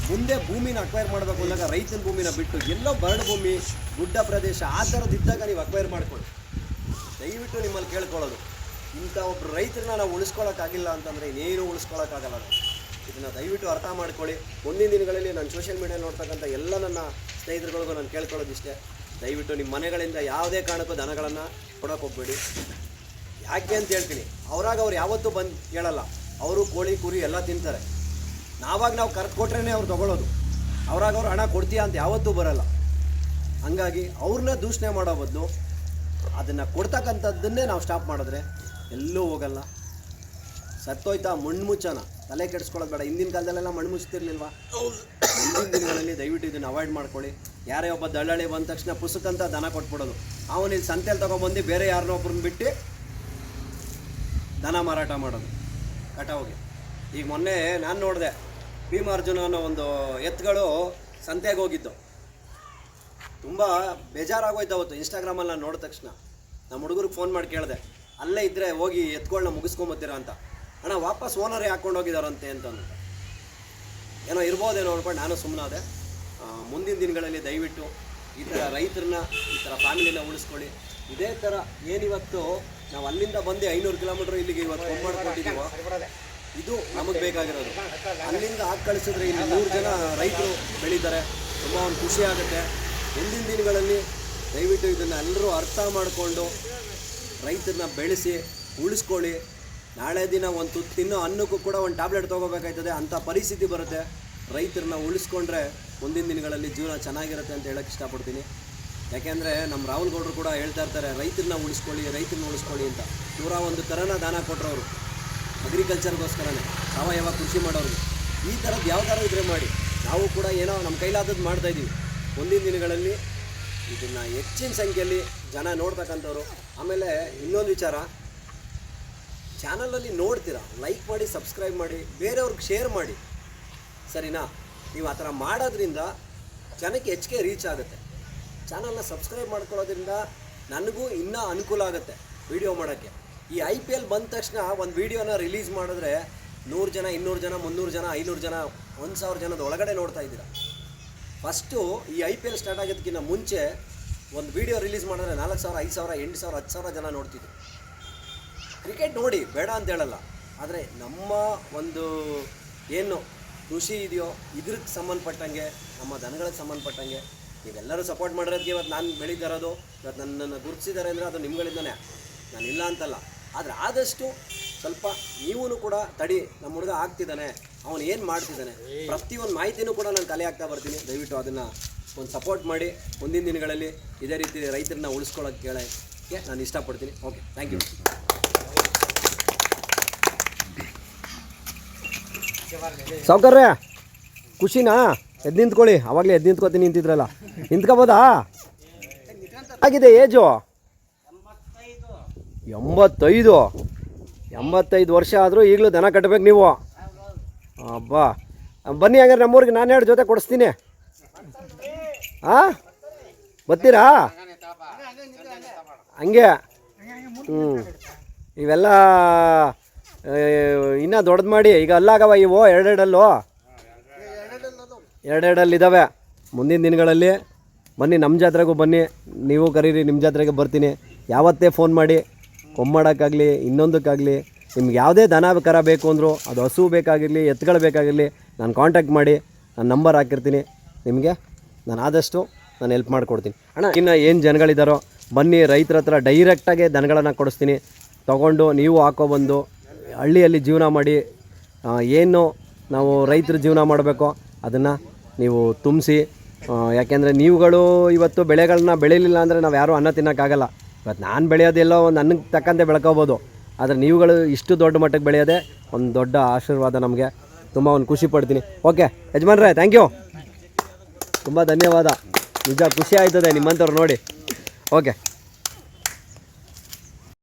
ಮುಂದೆ ಭೂಮಿನ ಅಕ್ವೈರ್ ಮಾಡಬೇಕು ಅಂದಾಗ ರೈತನ ಭೂಮಿನ ಬಿಟ್ಟು ಎಲ್ಲೋ ಬರಡು ಭೂಮಿ, ಗುಡ್ಡ ಪ್ರದೇಶ ಆ ಥರದ್ದಿದ್ದಾಗ ನೀವು ಅಕ್ವೈರ್ ಮಾಡ್ಕೊಳ್ಳಿ. ದಯವಿಟ್ಟು ನಿಮ್ಮಲ್ಲಿ ಕೇಳ್ಕೊಳ್ಳೋದು, ಇಂಥ ಒಬ್ಬರು ರೈತರನ್ನ ನಾವು ಉಳಿಸ್ಕೊಳ್ಳೋಕ್ಕಾಗಿಲ್ಲ ಅಂತಂದರೆ ಇನ್ನೇನು ಉಳಿಸ್ಕೊಳ್ಳೋಕ್ಕಾಗಲ್ಲ. ಇದನ್ನು ದಯವಿಟ್ಟು ಅರ್ಥ ಮಾಡ್ಕೊಳ್ಳಿ. ಮುಂದಿನ ದಿನಗಳಲ್ಲಿ ನಾನು ಸೋಷಿಯಲ್ ಮೀಡಿಯಾ ನೋಡ್ತಕ್ಕಂಥ ಎಲ್ಲ ನನ್ನ ಸ್ನೇಹಿತರುಗಳಿಗೂ ನಾನು ಕೇಳ್ಕೊಳ್ಳೋದಿಷ್ಟೇ, ದಯವಿಟ್ಟು ನಿಮ್ಮ ಮನೆಗಳಿಂದ ಯಾವುದೇ ಕಾರಣಕ್ಕೂ ದನಗಳನ್ನು ಕೊಡೋಕೆ ಹೋಗ್ಬೇಡಿ. ಯಾಕೆ ಅಂತ ಹೇಳ್ತೀನಿ, ಅವ್ರು ಯಾವತ್ತೂ ಬಂದು ಕೇಳಲ್ಲ. ಅವರು ಕೋಳಿ ಕುರಿ ಎಲ್ಲ ತಿಂತಾರೆ. ನಾವು ಕರೆಕ್ಟ್ ಕೊಟ್ರೇ ಅವ್ರು ತೊಗೊಳ್ಳೋದು. ಅವ್ರು ಹಣ ಕೊಡ್ತೀಯಾ ಅಂತ ಯಾವತ್ತೂ ಬರಲ್ಲ. ಹಂಗಾಗಿ ಅವ್ರನ್ನ ದೂಷಣೆ ಮಾಡೋ ಬದಲು ಅದನ್ನು ಕೊಡ್ತಕ್ಕಂಥದ್ದನ್ನೇ ನಾವು ಸ್ಟಾಪ್ ಮಾಡಿದ್ರೆ ಎಲ್ಲೂ ಹೋಗಲ್ಲ. ಸತ್ತೋಯ್ತಾ ಮುಣ್ಮುಚ್ಚನ ತಲೆ ಕೆಡಿಸ್ಕೊಳ್ಳೋದು ಬೇಡ. ಹಿಂದಿನ ಕಾಲದಲ್ಲೆಲ್ಲ ಮಣ್ಣು ಮುಚ್ತಿರ್ಲಿಲ್ವಾ? ಹಿಂದಿನ ದಿನಗಳಲ್ಲಿ ದಯವಿಟ್ಟು ಇದನ್ನು ಅವಾಯ್ಡ್ ಮಾಡ್ಕೊಳ್ಳಿ. ಯಾರೇ ಒಬ್ಬ ದಳ್ಳಾಳಿ ಬಂದ ತಕ್ಷಣ ಪುಸ್ತಕಂತ ದನ ಕೊಟ್ಬಿಡೋದು. ಅವನು ಇಲ್ಲಿ ಸಂತೆಯಲ್ಲಿ ತೊಗೊಂಬಂದು ಬೇರೆ ಯಾರನ್ನೋ ಒಬ್ರನ್ನ ಬಿಟ್ಟು ದನ ಮಾರಾಟ ಮಾಡೋದು ಕಟಾವಿಗೆ. ಈಗ ಮೊನ್ನೆ ನಾನು ನೋಡಿದೆ, ಭೀಮಾರ್ಜುನ ಅನ್ನೋ ಒಂದು ಎತ್ತುಗಳು ಸಂತೆಗೆ ಹೋಗಿದ್ದು. ತುಂಬ ಬೇಜಾರಾಗೋಯ್ತು ಅವತ್ತು. ಇನ್ಸ್ಟಾಗ್ರಾಮಲ್ಲಿ ನಾನು ನೋಡಿದ ತಕ್ಷಣ ನಮ್ಮ ಹುಡುಗರಿಗೆ ಫೋನ್ ಮಾಡಿ ಕೇಳಿದೆ, ಅಲ್ಲೇ ಇದ್ದರೆ ಹೋಗಿ ಎತ್ಗಳನ್ನ ಮುಗಿಸ್ಕೊಂಬತ್ತೀರಾ ಅಂತ. ಅಣ್ಣ ವಾಪಸ್ ಓನರೇ ಹಾಕ್ಕೊಂಡು ಹೋಗಿದಾರಂತೆ ಅಂತಂದು. ಏನೋ ಇರ್ಬೋದೇನೋ ಅಂದ್ಕೊಂಡು ನಾನು ಸುಮ್ಮನಾದೆ. ಮುಂದಿನ ದಿನಗಳಲ್ಲಿ ದಯವಿಟ್ಟು ಈ ಥರ ರೈತರನ್ನ, ಈ ಥರ ಫ್ಯಾಮಿಲಿನ ಉಳಿಸ್ಕೊಳ್ಳಿ. ಇದೇ ಥರ ಏನಿವತ್ತು ನಾವು ಅಲ್ಲಿಂದ ಬಂದು 500 ಕಿಲೋಮೀಟ್ರ್ ಇಲ್ಲಿಗೆ ಇವತ್ತು ಕೊಂಬಾಡ್ಕೊಟ್ಟಿದ್ದೀವೋ ಇದು ನಮಗೆ ಬೇಕಾಗಿರೋದು. ಅಲ್ಲಿಂದ ಹಾಕಿ ಕಳಿಸಿದ್ರೆ ಇಲ್ಲಿ 100 ಜನ ರೈತರು ಬೆಳೀತಾರೆ. ತುಂಬ ಒಂದು ಖುಷಿ ಆಗುತ್ತೆ. ಮುಂದಿನ ದಿನಗಳಲ್ಲಿ ದಯವಿಟ್ಟು ಇದನ್ನು ಎಲ್ಲರೂ ಅರ್ಥ ಮಾಡಿಕೊಂಡು ರೈತರನ್ನ ಬೆಳೆಸಿ ಉಳಿಸ್ಕೊಳ್ಳಿ. ನಾಳೆ ದಿನ ಒಂದು ತುತ್ತು ತಿನ್ನೋ ಅನ್ನಕ್ಕೂ ಕೂಡ ಒಂದು ಟ್ಯಾಬ್ಲೆಟ್ ತೊಗೋಬೇಕಾಯ್ತದೆ. ಅಂಥ ಪರಿಸ್ಥಿತಿ ಬರುತ್ತೆ. ರೈತರನ್ನ ಉಳಿಸ್ಕೊಂಡ್ರೆ ಮುಂದಿನ ದಿನಗಳಲ್ಲಿ ಜೀವನ ಚೆನ್ನಾಗಿರುತ್ತೆ ಅಂತ ಹೇಳೋಕ್ಕೆ ಇಷ್ಟಪಡ್ತೀನಿ. ಯಾಕೆಂದರೆ ನಮ್ಮ ರಾಹುಲ್ ಗೌಡರು ಕೂಡ ಹೇಳ್ತಾ ಇರ್ತಾರೆ, ರೈತರನ್ನ ಉಳಿಸ್ಕೊಳ್ಳಿ ಅಂತ. 101 ಥರನ ದಾನ ಕೊಟ್ಟರವರು ಅಗ್ರಿಕಲ್ಚರ್ಗೋಸ್ಕರನೇ, ಸಾವಯವ ಕೃಷಿ ಮಾಡೋರು. ಈ ಥರದ್ದು ಯಾವ ಥರ ಇದ್ರೆ ಮಾಡಿ, ನಾವು ಕೂಡ ಏನೋ ನಮ್ಮ ಕೈಲಾದದ್ದು ಮಾಡ್ತಾಯಿದ್ದೀವಿ. ಮುಂದಿನ ದಿನಗಳಲ್ಲಿ ಇದನ್ನು ಹೆಚ್ಚಿನ ಸಂಖ್ಯೆಯಲ್ಲಿ ಜನ ನೋಡ್ತಕ್ಕಂಥವ್ರು. ಆಮೇಲೆ ಇನ್ನೊಂದು ವಿಚಾರ, ಚಾನಲಲ್ಲಿ ನೋಡ್ತೀರಾ, ಲೈಕ್ ಮಾಡಿ, ಸಬ್ಸ್ಕ್ರೈಬ್ ಮಾಡಿ, ಬೇರೆಯವ್ರಿಗೆ ಶೇರ್ ಮಾಡಿ, ಸರಿನಾ? ನೀವು ಆ ಥರ ಮಾಡೋದ್ರಿಂದ ಜನಕ್ಕೆ ಹೆಚ್ಚಿಗೆ ರೀಚ್ ಆಗುತ್ತೆ. ಚಾನಲ್ನ ಸಬ್ಸ್ಕ್ರೈಬ್ ಮಾಡ್ಕೊಳ್ಳೋದ್ರಿಂದ ನನಗೂ ಇನ್ನೂ ಅನುಕೂಲ ಆಗುತ್ತೆ ವೀಡಿಯೋ ಮಾಡೋಕ್ಕೆ. ಈ IPL ಬಂದ ತಕ್ಷಣ ಒಂದು ವೀಡಿಯೋನ ರಿಲೀಸ್ ಮಾಡಿದ್ರೆ 100 ಜನ, 200 ಜನ, 300 ಜನ, 500 ಜನ, 1000 ಜನದ ಒಳಗಡೆ ನೋಡ್ತಾ ಇದ್ದೀರಾ. ಫಸ್ಟು ಈ IPL ಸ್ಟಾರ್ಟ್ ಆಗೋದಕ್ಕಿಂತ ಮುಂಚೆ ಒಂದು ವೀಡಿಯೋ ರಿಲೀಸ್ ಮಾಡಿದ್ರೆ 4000, 5000, 8000, 10,000 ಜನ ನೋಡ್ತಿದ್ರು. ಕ್ರಿಕೆಟ್ ನೋಡಿ ಬೇಡ ಅಂತ ಹೇಳಲ್ಲ, ಆದರೆ ನಮ್ಮ ಒಂದು ಏನು ಕೃಷಿ ಇದೆಯೋ ಇದ್ರಿಗೆ ಸಂಬಂಧಪಟ್ಟಂಗೆ, ನಮ್ಮ ದನಗಳಿಗೆ ಸಂಬಂಧಪಟ್ಟಂಗೆ ನೀವೆಲ್ಲರೂ ಸಪೋರ್ಟ್ ಮಾಡಿರೋದಕ್ಕೆ ಇವತ್ತು ನಾನು ಬೆಳೀತಿರೋದು. ಇವತ್ತು ನನ್ನನ್ನು ಗುರುತಿಸಿದ್ದಾರೆ ಅಂದರೆ ಅದು ನಿಮ್ಗಳಿಂದನೇ, ನಾನು ಇಲ್ಲ ಅಂತಲ್ಲ. ಆದರೆ ಆದಷ್ಟು ಸ್ವಲ್ಪ ನೀವೂ ಕೂಡ ತಡಿ, ನಮ್ಮ ಹುಡುಗ ಆಗ್ತಿದ್ದಾನೆ, ಅವನು ಏನು ಮಾಡ್ತಿದ್ದಾನೆ, ಪ್ರತಿಯೊಂದು ಮಾಹಿತಿನೂ ಕೂಡ ನಾನು ಕಲೆ ಆಗ್ತಾ ಬರ್ತೀನಿ. ದಯವಿಟ್ಟು ಅದನ್ನು ಒಂದು ಸಪೋರ್ಟ್ ಮಾಡಿ ಮುಂದಿನ ದಿನಗಳಲ್ಲಿ ಇದೇ ರೀತಿ ರೈತರನ್ನ ಉಳಿಸ್ಕೊಳ್ಳೋಕ್ಕೆ ಕೇಳೋಕ್ಕೆ ನಾನು ಇಷ್ಟಪಡ್ತೀನಿ. Okay, thank you. ಸಾವ್ಕಾರ್ರೆ ಖುಷಿನಾ? ಎದ್ದು ನಿಂತ್ಕೊಳ್ಳಿ. ಆವಾಗಲೇ ಎದ್ದು ನಿಂತ್ಕೋತೀನಿ ನಿಂತಿದ್ರಲ್ಲ, ನಿಂತ್ಕೋಬೋದಾ? ಆಗಿದೆ ಏಜು 85 ವರ್ಷ ಆದರೂ ಈಗಲೂ ದನ ಕಟ್ಟಬೇಕು ನೀವು. ಅಬ್ಬಾ, ಬನ್ನಿ ಹಂಗಾರೆ ನಮ್ಮೂರಿಗೆ ನಾನು 2 ಜೊತೆ ಕೊಡಿಸ್ತೀನಿ. ಹಾಂ, ಬರ್ತೀರಾ? ಹಂಗೆ ಇವೆಲ್ಲ ಇನ್ನೂ ದೊಡ್ಡದು ಮಾಡಿ. ಈಗ ಅಲ್ಲಾಗವ ಇವು 2 ಇದ್ದಾವೆ. ಮುಂದಿನ ದಿನಗಳಲ್ಲಿ ಬನ್ನಿ, ನಮ್ಮ ಜಾತ್ರೆಗೂ ಬನ್ನಿ, ನೀವು ಕರೀರಿ, ನಿಮ್ಮ ಜಾತ್ರೆಗೆ ಬರ್ತೀನಿ. ಯಾವತ್ತೇ ಫೋನ್ ಮಾಡಿ, ಕೊಂಬಾಡೋಕ್ಕಾಗಲಿ ಇನ್ನೊಂದಕ್ಕಾಗಲಿ, ನಿಮ್ಗೆ ಯಾವುದೇ ದನ ಕರ ಬೇಕು ಅಂದರೂ, ಅದು ಹಸು ಬೇಕಾಗಿರಲಿ, ಎತ್ತುಗಳು ಬೇಕಾಗಿರಲಿ, ನಾನು ಕಾಂಟ್ಯಾಕ್ಟ್ ಮಾಡಿ, ನಾನು ನಂಬರ್ ಹಾಕಿರ್ತೀನಿ. ನಿಮಗೆ ನಾನು ಆದಷ್ಟು ನಾನು ಹೆಲ್ಪ್ ಮಾಡಿಕೊಡ್ತೀನಿ. ಅಣ್ಣ, ಇನ್ನು ಏನು ಜನಗಳಿದ್ದಾರೋ ಬನ್ನಿ, ರೈತರ ಹತ್ರ ಡೈರೆಕ್ಟಾಗೆ ದನಗಳನ್ನು ಕೊಡಿಸ್ತೀನಿ. ತೊಗೊಂಡು ನೀವು ಹಾಕೊಬಂದು ಹಳ್ಳಿಯಲ್ಲಿ ಜೀವನ ಮಾಡಿ, ಏನು ನಾವು ರೈತರ ಜೀವನ ಮಾಡಬೇಕೋ ಅದನ್ನು ನೀವು ತುಂಬಿಸಿ. ಯಾಕೆಂದರೆ ನೀವುಗಳು ಇವತ್ತು ಬೆಳೆಗಳನ್ನ ಬೆಳೀಲಿಲ್ಲ ಅಂದರೆ ನಾವು ಯಾರೂ ಅನ್ನ ತಿನ್ನೋಕ್ಕಾಗಲ್ಲ. ಇವತ್ತು ನಾನು ಬೆಳೆಯೋದೆಲ್ಲೋ ಒಂದು ಅನ್ನಕ್ಕೆ ತಕ್ಕಂತೆ ಬೆಳ್ಕೋಬೋದು, ಆದರೆ ನೀವುಗಳು ಇಷ್ಟು ದೊಡ್ಡ ಮಟ್ಟಕ್ಕೆ ಬೆಳೆಯೋದೇ ಒಂದು ದೊಡ್ಡ ಆಶೀರ್ವಾದ ನಮಗೆ. ತುಂಬ ಒಂದು ಖುಷಿ ಪಡ್ತೀನಿ. ಓಕೆ ಯಜಮಾನ್ರೆ, ಥ್ಯಾಂಕ್ ಯು, ತುಂಬ ಧನ್ಯವಾದ. ನಿಜ ಖುಷಿ ಆಯ್ತದೆ ನಿಮ್ಮಂಥವ್ರು ನೋಡಿ. ಓಕೆ.